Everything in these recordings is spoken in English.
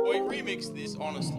We remixed this, honestly.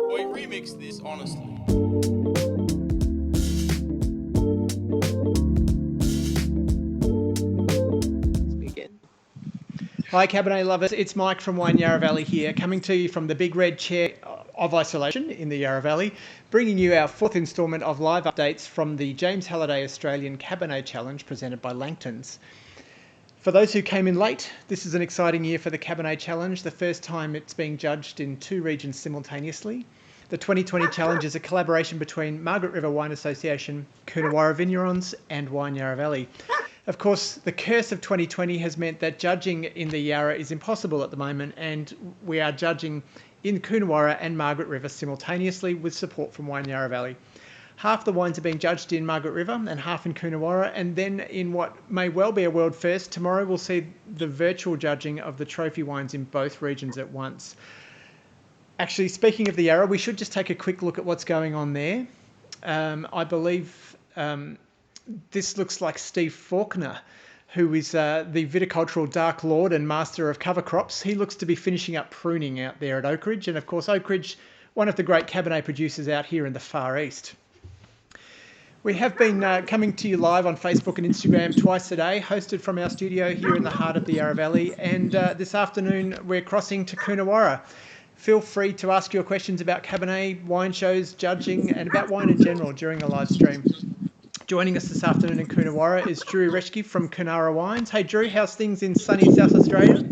We remixed this, honestly. Hi Cabernet lovers, it's Mike from Wine Yarra Valley here, coming to you from the big red chair of isolation in the Yarra Valley, bringing you our fourth instalment of live updates from the James Halliday Australian Cabernet Challenge presented by Langton's. For those who came in late, this is an exciting year for the Cabernet Challenge, the first time it's being judged in 2 regions simultaneously. The 2020 Challenge is a collaboration between Margaret River Wine Association, Coonawarra Vignerons and Wine Yarra Valley. Of course, the curse of 2020 has meant that judging in the Yarra is impossible at the moment, and we are judging in Coonawarra and Margaret River simultaneously with support from Wine Yarra Valley. Half the wines are being judged in Margaret River and half in Coonawarra, and then in what may well be a world first, tomorrow we'll see the virtual judging of the trophy wines in both regions at once. Actually, speaking of the Yarra, we should just take a quick look at what's going on there. I believe this looks like Steve Faulkner, who is the viticultural Dark Lord and master of cover crops. He looks to be finishing up pruning out there at Oak Ridge. And of course, Oak Ridge, one of the great Cabernet producers out here in the Far East. We have been coming to you live on Facebook and Instagram twice a day, hosted from our studio here in the heart of the Yarra Valley. And this afternoon, we're crossing to Coonawarra. Feel free to ask your questions about Cabernet, wine shows, judging, and about wine in general during the live stream. Joining us this afternoon in Coonawarra is Drew Reschke from Coonawarra Wines. Hey Drew, how's things in sunny South Australia?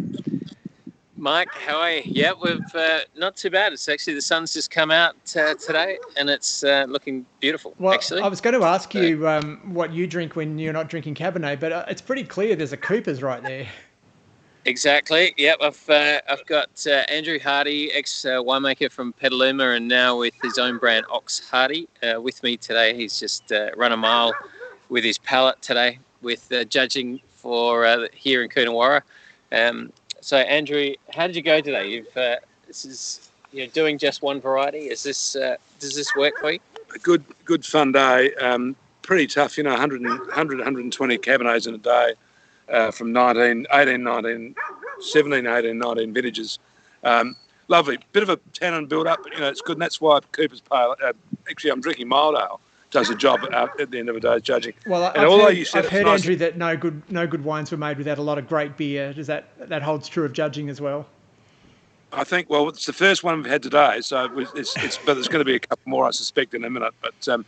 Mike, how are you? Yeah, we've not too bad. It's actually the sun's just come out today, and it's looking beautiful. Well, actually, I was going to ask you what you drink when you're not drinking Cabernet, but it's pretty clear there's a Cooper's right there. Exactly. Yep, I've got Andrew Hardy, ex-winemaker from Petaluma, and now with his own brand Ox Hardy, with me today. He's just run a mile with his palate today with judging for here in Coonawarra. So Andrew, how did you go today? You're doing just one variety. Does this work for you? A good fun day. Pretty tough, 120 Cabernets in a day. From 18, 19, 17, 18, 19 vintages. Lovely. Bit of a tannin build up, but it's good, and that's why Cooper's Pale. Actually, I'm drinking mild ale. Does a job at the end of the day's judging. Well, I've heard Andrew, that no good wines were made without a lot of great beer. Does that holds true of judging as well? I think. Well, it's the first one we've had today, so but there's going to be a couple more, I suspect, in a minute. But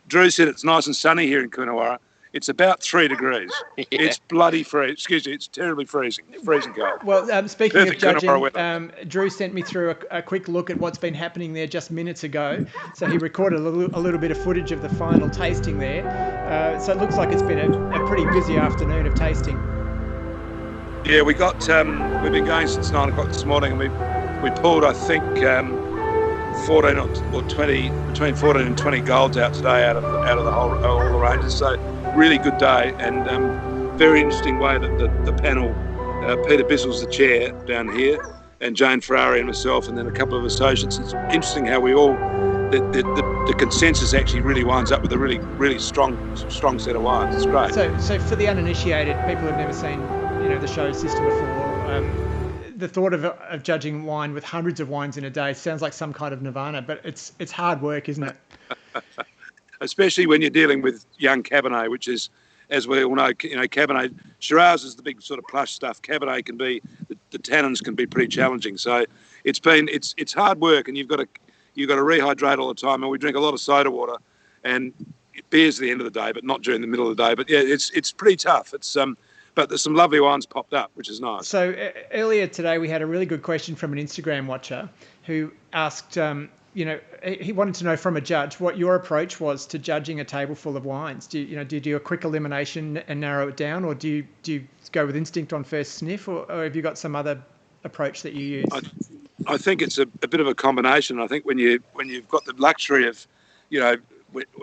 Drew said it's nice and sunny here in Coonawarra. It's about 3 degrees. Yeah. It's bloody freezing. Excuse me, it's terribly freezing cold. Well, speaking of judging, Drew sent me through a quick look at what's been happening there just minutes ago. So he recorded a little bit of footage of the final tasting there. So it looks like it's been a pretty busy afternoon of tasting. Yeah, we got. We've been going since 9 o'clock this morning, and we pulled, I think, 14 or 20, between 14 and 20 golds out today out of the whole all the ranges. So really good day, and very interesting way that the panel, Peter Bissell's the chair down here, and Jane Ferrari and myself, and then a couple of associates. It's interesting how we all the consensus actually really winds up with a really strong set of wines. It's great. So for the uninitiated, people who've never seen the show system before, the thought of judging wine with hundreds of wines in a day sounds like some kind of nirvana, but it's hard work, isn't it? Especially when you're dealing with young Cabernet, which is, as we all know, Cabernet, Shiraz is the big sort of plush stuff. Cabernet can be, the tannins can be pretty challenging. So it's hard work, and you've got to rehydrate all the time. And we drink a lot of soda water, and beer's the end of the day, but not during the middle of the day. But yeah, it's pretty tough. But there's some lovely wines popped up, which is nice. So earlier today, we had a really good question from an Instagram watcher who asked, he wanted to know from a judge what your approach was to judging a table full of wines. Do you do a quick elimination and narrow it down, or do you go with instinct on first sniff, or have you got some other approach that you use? I think it's a bit of a combination. I think when you've got the luxury of,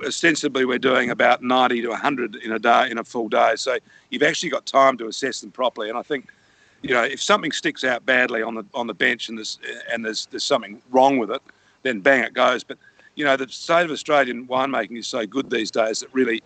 ostensibly we're doing about 90 to 100 in a full day, so you've actually got time to assess them properly. And I think, if something sticks out badly on the bench and there's something wrong with it, then bang it goes. But the state of Australian winemaking is so good these days that really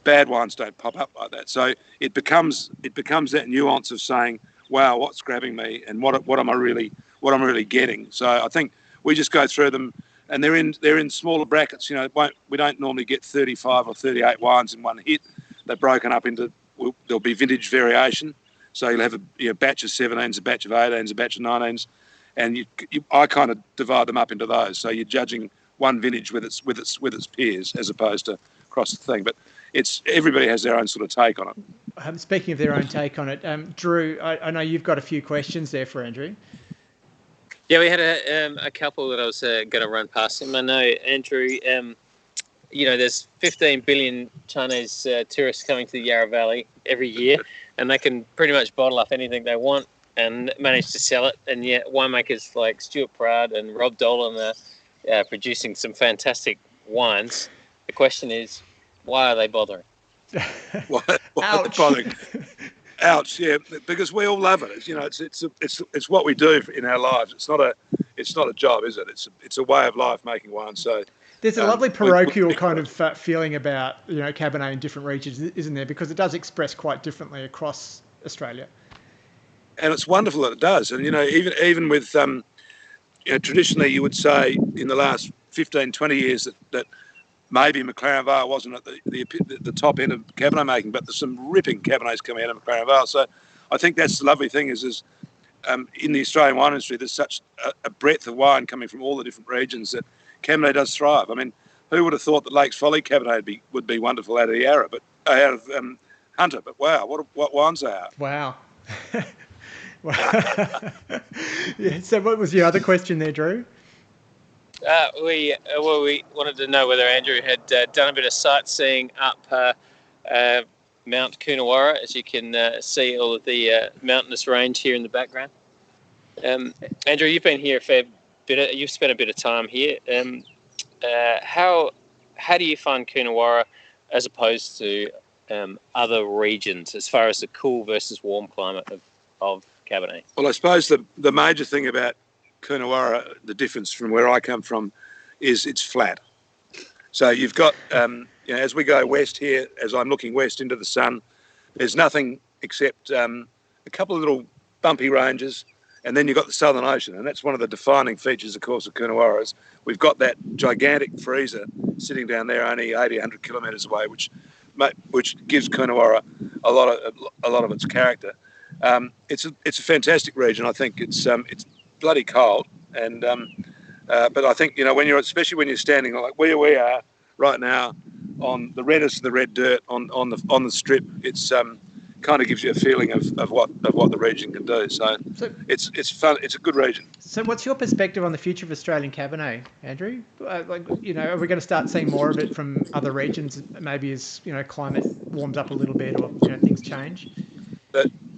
bad wines don't pop up like that. So it becomes that nuance of saying, wow, what's grabbing me, and what am I really getting? So I think we just go through them. And they're in smaller brackets. We don't normally get 35 or 38 wines in one hit. They're broken up into. There'll be vintage variation. So you'll have a batch of 17s, a batch of 18s, a batch of 19s, and I kind of divide them up into those. So you're judging one vintage with its peers as opposed to across the thing. But everybody has their own sort of take on it. Speaking of their own take on it, Drew, I know you've got a few questions there for Andrew. Yeah, we had a couple that I was going to run past him. I know, Andrew, there's 15 billion Chinese tourists coming to the Yarra Valley every year, and they can pretty much bottle up anything they want and manage to sell it. And yet winemakers like Stuart Pratt and Rob Dolan are producing some fantastic wines. The question is, why are they bothering? Why are they bothering? Ouch! Yeah, because we all love it. It's what we do in our lives. It's not a job, is it? It's a way of life making wine. So there's a lovely parochial kind of feeling about Cabernet in different regions, isn't there? Because it does express quite differently across Australia. And it's wonderful that it does. And even with traditionally you would say in the last 15, 20 years that maybe McLaren Vale wasn't at the top end of Cabernet making, but there's some ripping Cabernets coming out of McLaren Vale. So I think that's the lovely thing is in the Australian wine industry, there's such a breadth of wine coming from all the different regions that Cabernet does thrive. I mean, who would have thought that Lakes Folly Cabernet would be wonderful out of the Yarra, but out of Hunter? But wow, what wines they are! Wow. Yeah. So what was your other question there, Drew? We wanted to know whether Andrew had done a bit of sightseeing up Mount Coonawarra, as you can see all of the mountainous range here in the background. Andrew, you've been here a fair bit. You've spent a bit of time here. How do you find Coonawarra as opposed to other regions, as far as the cool versus warm climate of Cabernet? Well, I suppose the major thing about Coonawarra, the difference from where I come from, is it's flat. So you've got, as we go west here, as I'm looking west into the sun, there's nothing except a couple of little bumpy ranges, and then you've got the Southern Ocean, and that's one of the defining features, of course, of Coonawarra. Is we've got that gigantic freezer sitting down there, only 80, 100 kilometres away, which gives Coonawarra a lot of its character. It's a fantastic region. I think it's bloody cold, and but I think especially when you're standing like where we are right now on the reddest of the red dirt on the strip, it's kind of gives you a feeling of what the region can do. So it's fun. It's a good region. So what's your perspective on the future of Australian Cabernet, Andrew? Are we going to start seeing more of it from other regions, maybe as climate warms up a little bit or things change?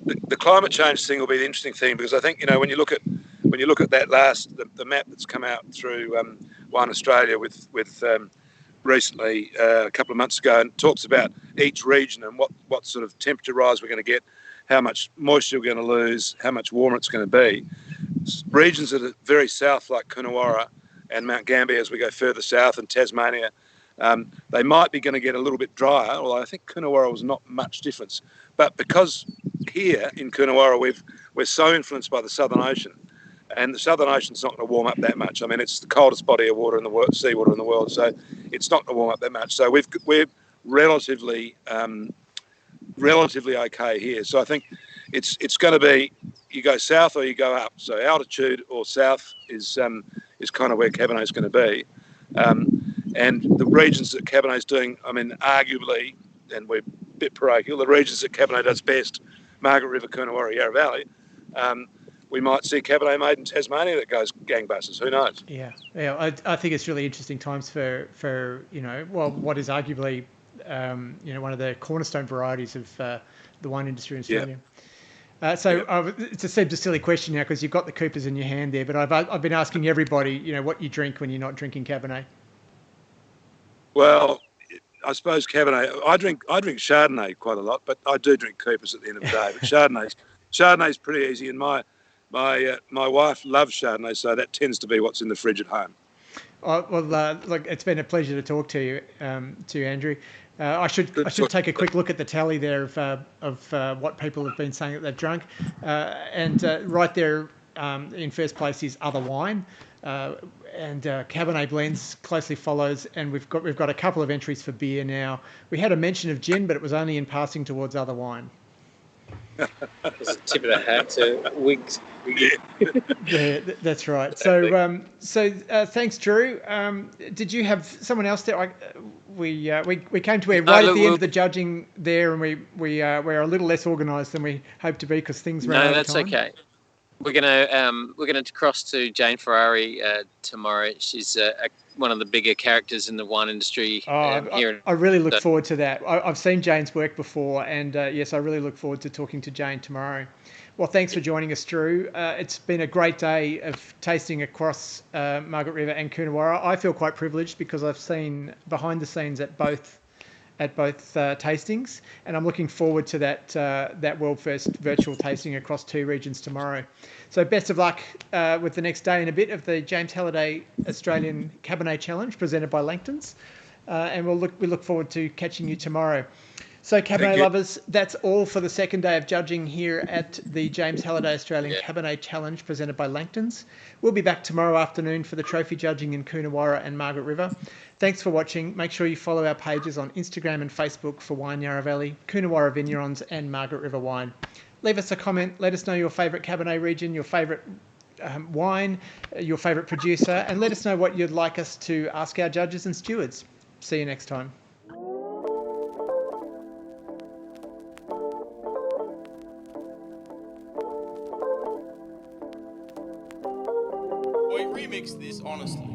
the climate change thing will be the interesting thing, because I think, you know, when you look at that the map that's come out through Wine Australia with recently a couple of months ago, and it talks about each region and what sort of temperature rise we're going to get, how much moisture we're going to lose, how much warmer it's going to be. Regions that are very south, like Coonawarra and Mount Gambier, as we go further south, and Tasmania, they might be going to get a little bit drier, although I think Coonawarra was not much difference. But because here in Coonawarra we're so influenced by the Southern Ocean, and the Southern Ocean's not going to warm up that much. I mean, it's the coldest body of water in the world, seawater in the world, so it's not going to warm up that much. So we're relatively okay here. So I think it's going to be, you go south or you go up. So altitude or south is kind of where Cabernet's going to be. And the regions that Cabernet's doing, I mean, arguably, and we're a bit parochial, the regions that Cabernet does best, Margaret River, Coonawarra, Yarra Valley, we might see Cabernet made in Tasmania that goes gangbusters. Who knows? Yeah. I think it's really interesting times for what is arguably one of the cornerstone varieties of the wine industry in Australia. Yeah. It seems a silly question now because you've got the Coopers in your hand there, but I've been asking everybody, what you drink when you're not drinking Cabernet. Well, I suppose Cabernet. I drink Chardonnay quite a lot, but I do drink Coopers at the end of the day. But Chardonnay's pretty easy, and my wife loves Chardonnay, so that tends to be what's in the fridge at home. Look, it's been a pleasure to talk to you, Andrew. I should take a quick look at the tally there of what people have been saying that they've drunk, and right there in first place is Other Wine, and Cabernet Blends closely follows, and we've got a couple of entries for beer now. We had a mention of gin, but it was only in passing towards Other Wine. It's a tip of the hat to Wigs. Yeah, that's right. So thanks, Drew. Did you have someone else there? We came to right at the end of the judging there, and we're a little less organised than we hoped to be because things ran out of time. No, that's okay. We're gonna cross to Jane Ferrari tomorrow. She's one of the bigger characters in the wine industry here. I really look forward to that. I've seen Jane's work before, and yes, I really look forward to talking to Jane tomorrow. Well, thanks for joining us, Drew. It's been a great day of tasting across Margaret River and Coonawarra. I feel quite privileged because I've seen behind the scenes at both tastings, and I'm looking forward to that world first virtual tasting across 2 regions tomorrow. So best of luck with the next day and a bit of the James Halliday Australian Cabernet Challenge presented by Langton's, and we look forward to catching you tomorrow. So Cabernet lovers, that's all for the second day of judging here at the James Halliday Australian Cabernet Challenge presented by Langton's. We'll be back tomorrow afternoon for the trophy judging in Coonawarra and Margaret River. Thanks for watching. Make sure you follow our pages on Instagram and Facebook for Wine Yarra Valley, Coonawarra Vignerons and Margaret River Wine. Leave us a comment. Let us know your favourite Cabernet region, your favourite wine, your favourite producer, and let us know what you'd like us to ask our judges and stewards. See you next time. Boy, remix this honestly.